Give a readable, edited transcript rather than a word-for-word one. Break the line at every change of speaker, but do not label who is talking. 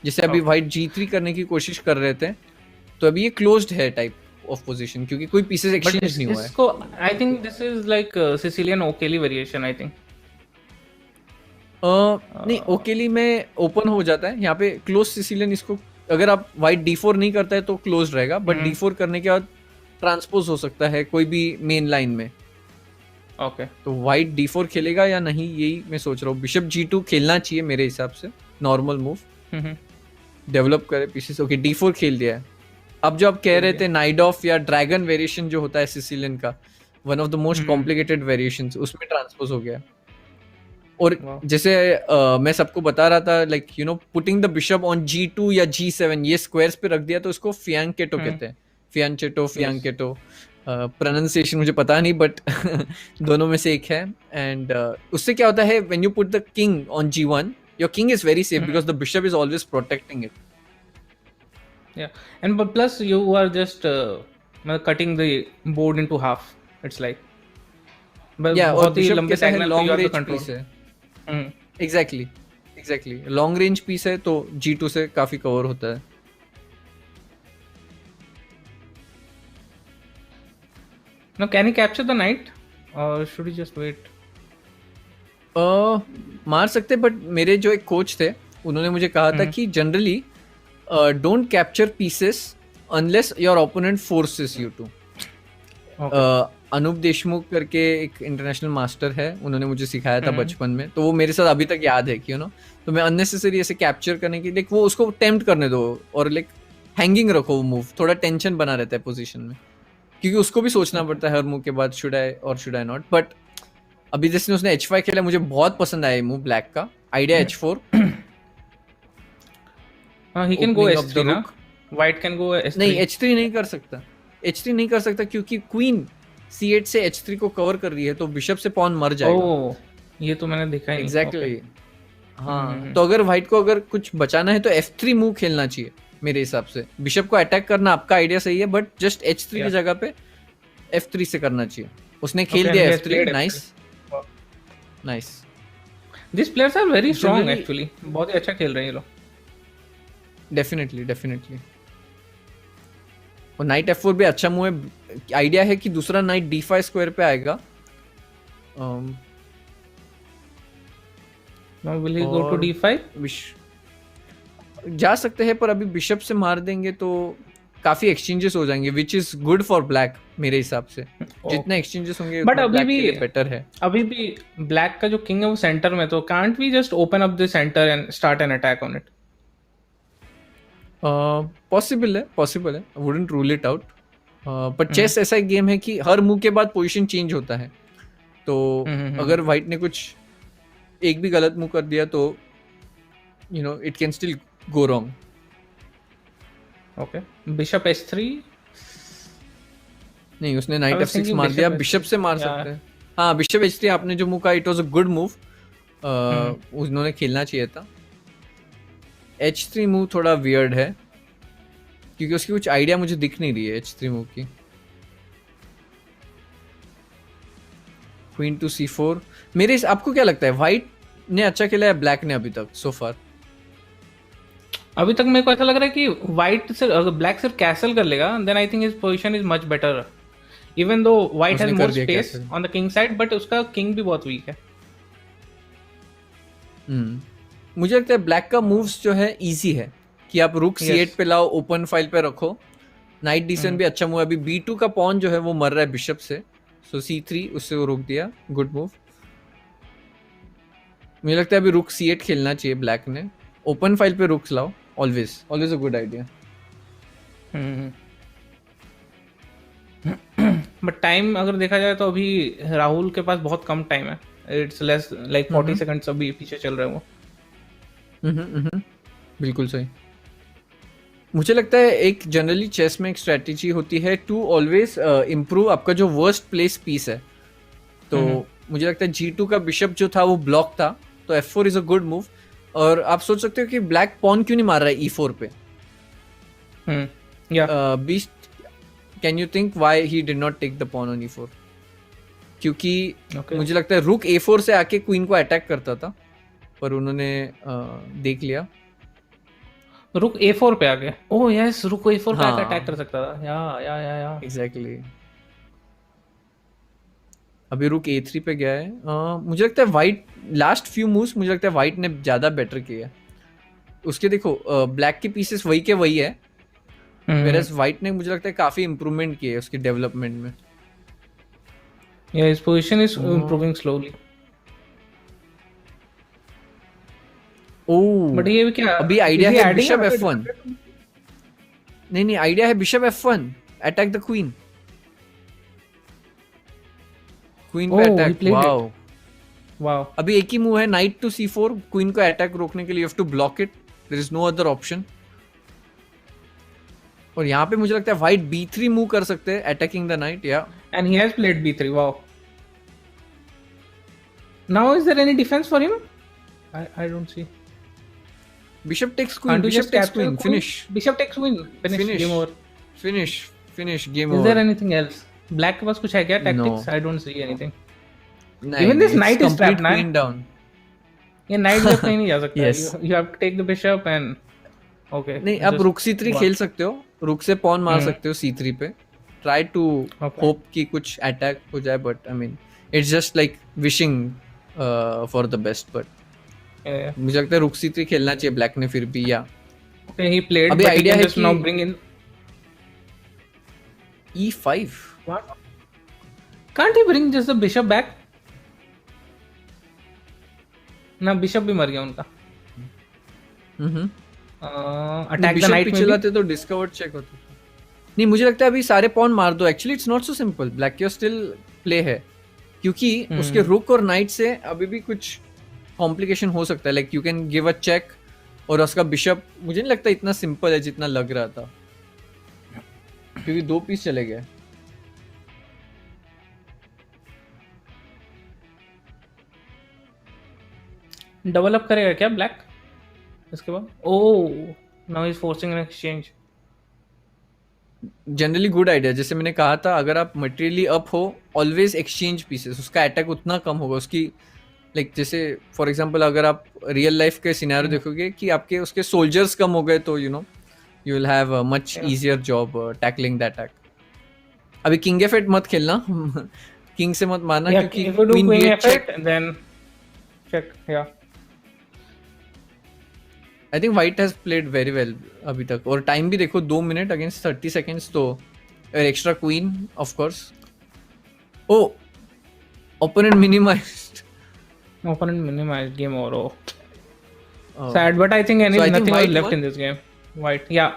जैसे अभी white G3 करने की कोशिश कर रहे थे, तो अभी ये क्लोज्ड है टाइप ऑफ पोजीशन, क्योंकि कोई पीसेस
बट
एक्सचेंज नहीं हुआ है।
इसको I think this is like Sicilian O'Kelly variation I think.
नहीं, ओकेली में ओपन हो जाता है, यहाँ पे क्लोज सिसिलियन इसको, अगर आप वाइट D4 नहीं करता है तो क्लोज रहेगा, बट D4 करने के बाद ट्रांसपोज हो सकता है कोई भी मेन लाइन में।
ओके
तो वाइट D4 खेलेगा या नहीं, यही मैं सोच रहा हूँ। बिशप G2 खेलना चाहिए मेरे हिसाब से, नॉर्मल मूव, डेवलप करे पीसेस। ओके, D4 खेल दिया है। अब जो आप कह रहे थे नाइट ऑफ या ड्रैगन वेरिएशन जो होता है सिसिलियन का, one of the most complicated variation, उसमें ट्रांसपोज हो गया। और जैसे मैं सबको बता रहा था, like you know, putting the bishop on G2 या G7, ये स्क्वायर्स पे रख दिया तो इसको फियांकेटो कहते हैं। फियांकेटो प्रोनाउंसिएशन मुझे पता नहीं, बट दोनों में से एक है। एंड उससे क्या होता है, when you put the king on G1, your king is very safe because the bishop is always protecting it.
And plus you are just cutting the board into half, it's like बहुत ही लंबे time
long range piece है। Exactly long range piece है, तो G2 से काफी cover होता है।
Now, can he capture the knight, or should he just wait?
मार सकते, बट मेरे जो एक कोच थे उन्होंने मुझे कहा था कि generally don't capture pieces unless your opponent forces you to. Anup Deshmukh करके एक इंटरनेशनल मास्टर है, उन्होंने मुझे सिखाया था बचपन में, तो वो मेरे साथ अभी तक याद है कि यू नो, तो मैं अननेसेसरी ऐसे कैप्चर करने की, लाइक वो उसको टेम्प्ट करने दो और लाइक हैंगिंग रखो वो मूव, थोड़ा टेंशन बना रहता है पोजीशन में, क्योंकि उसको भी सोचना पड़ता है हर मूव के बाद शुड आई और शुड आई नॉट। बट अभी जैसे उसने H5 खेला, मुझे बहुत पसंद आया मूव ब्लैक का idea. H4
he can go S3 ना, white can go S3।
नहीं, H3 नहीं कर सकता, H3 नहीं कर सकता क्योंकि क्वीन C8 से H3 को कवर कर रही है, तो बिशप से पॉन मर जाएगा।
ओह, ये तो मैंने देखा ही नहीं।
एग्जैक्टली हाँ, तो अगर व्हाइट को अगर कुछ बचाना है तो F3 मूव खेलना चाहिए मेरे हिसाब से। बिशप को अटैक करना आपका आइडिया सही है, बट जस्ट H3 की जगह पे F3 से करना चाहिए। उसने खेल दिया F3, nice nice.
This players are very strong actually, बहुत ही अच्छा खेल रहे हैं ये लोग।
डेफिनेटली और नाइट F4 भी अच्छा मूव है। आइडिया है कि दूसरा नाइट D5 स्क्वायर पे आएगा।
Now will he go to D5?
जा सकते हैं, पर अभी बिशप से मार देंगे तो काफी एक्सचेंजेस हो जाएंगे, which is good for black मेरे हिसाब से। जितने एक्सचेंजेस होंगे
बट अभी भी
बेटर है।
अभी भी ब्लैक का जो किंग है वो सेंटर में, तो can't we just open up the center and start an attack on it?
Possible है, वुडंट रूल इट आउट। पर चेस ऐसा एक गेम है कि हर मूव के बाद पोजीशन चेंज होता है, तो अगर व्हाइट ने कुछ एक भी गलत मूव कर दिया तो you know it can still go wrong.
Okay, bishop S3
नहीं, उसने नाइट F6 मार दिया, बिशप से मार सकते हैं। हाँ, बिशप H3 आपने जो मूव कहा, it was a good move, उन्होंने खेलना चाहिए था। H3 मूव थोड़ा वियर्ड है क्योंकि उसकी कुछ आइडिया मुझे दिख नहीं रही है H3 मूव की। क्वीन टू C4, मेरे आपको क्या लगता है, व्हाइट ने अच्छा खेला है ब्लैक ने अभी तक सो फार?
अभी तक मेरे को ऐसा लग रहा है कि व्हाइट से अगर ब्लैक सिर्फ कैसल कर लेगा, then I think his position is much better, even though white has more space on the king side, but उसका किंग भी बहुत वीक है।
मुझे लगता है ब्लैक का मूव्स जो है इजी है कि आप रुक C8 पे लाओ, ओपन फाइल पे रखो, नाइट D7 भी अच्छा मूव है। अभी B2 का पॉन जो है वो मर रहा है बिशप से, सो C3 उससे वो रोक दिया, गुड मूव। मुझे लगता है अभी रुक C8 खेलना चाहिए ब्लैक ने, ओपन फाइल पे रुक्स लाओ, always a good idea.
But time अगर देखा जाए तो अभी राहुल के पास बहुत कम टाइम है, इट्स लेस लाइक 40 सेकंड्स अभी पीछे चल रहे हैं वो।
बिल्कुल सही। मुझे लगता है एक जनरली चेस में एक स्ट्रेटजी होती है टू ऑलवेज इम्प्रूव आपका जो वर्स्ट प्लेस पीस है, तो मुझे लगता है G2 का बिशप जो था वो ब्लॉक था, तो F4 is a good move. और आप सोच सकते हो कि ब्लैक पॉन क्यों नहीं मार रहा है E4 पे। Beast, can you think why he did not take the pawn on E4? क्योंकि मुझे लगता है रुक A4 से आके क्वीन को अटैक करता था, पर उन्होंने देख लिया।
रुक A4 पे आ गए। ओह यस, रुक को A4 पे आके
हाँ
अटैक कर सकता था। या
एग्जैक्टली। अभी रुक A3 पे गया है। मुझे लगता है वाइट लास्ट फ्यू मूव्स मुझे लगता है वाइट ने ज्यादा बेटर किया है। उसके देखो ब्लैक के पीसेस वही के वही है, वेरएस वाइट ने मुझे लगता है काफी इंप्रूवमेंट किया है उसकी डेवलपमेंट में।
या his position is improving slowly.
Oh
but ये भी क्या,
अभी आइडिया
is he
है
adding
bishop
another
F1।
defender?
नहीं आइडिया है bishop F1 attack the queen. Queen पे
Oh, he
attack,
played it.
Wow.
Wow.
अभी एक ही मूव है नाइट टू C4, क्वीन को अटैक रोकने के लिए you have to block it, there is no other option. और यहाँ पे मुझे लगता है व्हाइट B3 मूव कर सकते हैं अटैकिंग द नाइट। या
And he has played B3. Wow. Now is there any defense for him? I don't see.
Bishop takes queen,
Can't you
bishop
just
takes
capture
queen,
queen?
Finish
Bishop takes queen. Finish. Game over.
Finish game
Is
over.
there anything else? Black के पास कुछ है क्या tactics? I don't see anything.
नहीं,
Even this
it's
knight is
complete
trapped, ना?
queen down।
ये knight जब कहीं नहीं जा सकता।
Yes.
You have to take the bishop and okay.
नहीं अब
just
रुक C3
one.
खेल सकते हो, रुक से पॉन मार सकते हो C3 पे, ट्राई टू
Okay.
होप कि कुछ अटैक हो जाए, but I mean it's just like wishing for the best. But
Yeah.
मुझे लगता है रुक C3 खेलना चाहिए ब्लैक ने फिर भी। या
Okay, he played,
अभी
but he
idea
can
है
just
कि-
now bring in.
E5
What? Can't he bring just the bishop back? ना बिशप भी मर गया उनका। अटैक द
बिशप
नाइट
पीछे
में भी।
लाते तो डिस्कवर्ड चेक होता। नहीं मुझे लगता है अभी सारे पॉन मार दो, actually it's not so simple, black के स्टिल प्ले है, क्योंकि उसके रुक और नाइट से अभी भी कुछ कॉम्प्लिकेशन हो सकता है। Like you can give a check और उसका बिशप मुझे नहीं लगता इतना सिंपल है जितना लग रहा था, क्योंकि 2 पीस चले गए।
डबल अप करेगा क्या ब्लैक इसके बाद? ओह now is forcing an exchange.
Generally good idea, जैसे मैंने कहा था, अगर आप मटेरियली अप हो ऑलवेज एक्सचेंज पीसेस, उसका अटैक उतना कम होगा उसकी। लाइक जैसे फॉर एग्जांपल अगर आप रियल लाइफ के सिनेरियो देखोगे कि आपके उसके सोल्जर्स कम हो गए तो you will have a much easier job tackling the attack. अभी किंग F8 मत खेलना किंग से मत मारना, क्योंकि
if you do
queen
queen
B8 check,
F8 then check. Yeah.
I think white has played very well अभी तक। और टाइम भी देखो 2 मिनट अगेंस्ट 30 सेकेंड्स, तो extra queen of course. Oh opponent minimized,
Opponent minimized, game over. Oh. Sad, but I think
So I think
nothing was
white
left
won?
in this game. White, yeah.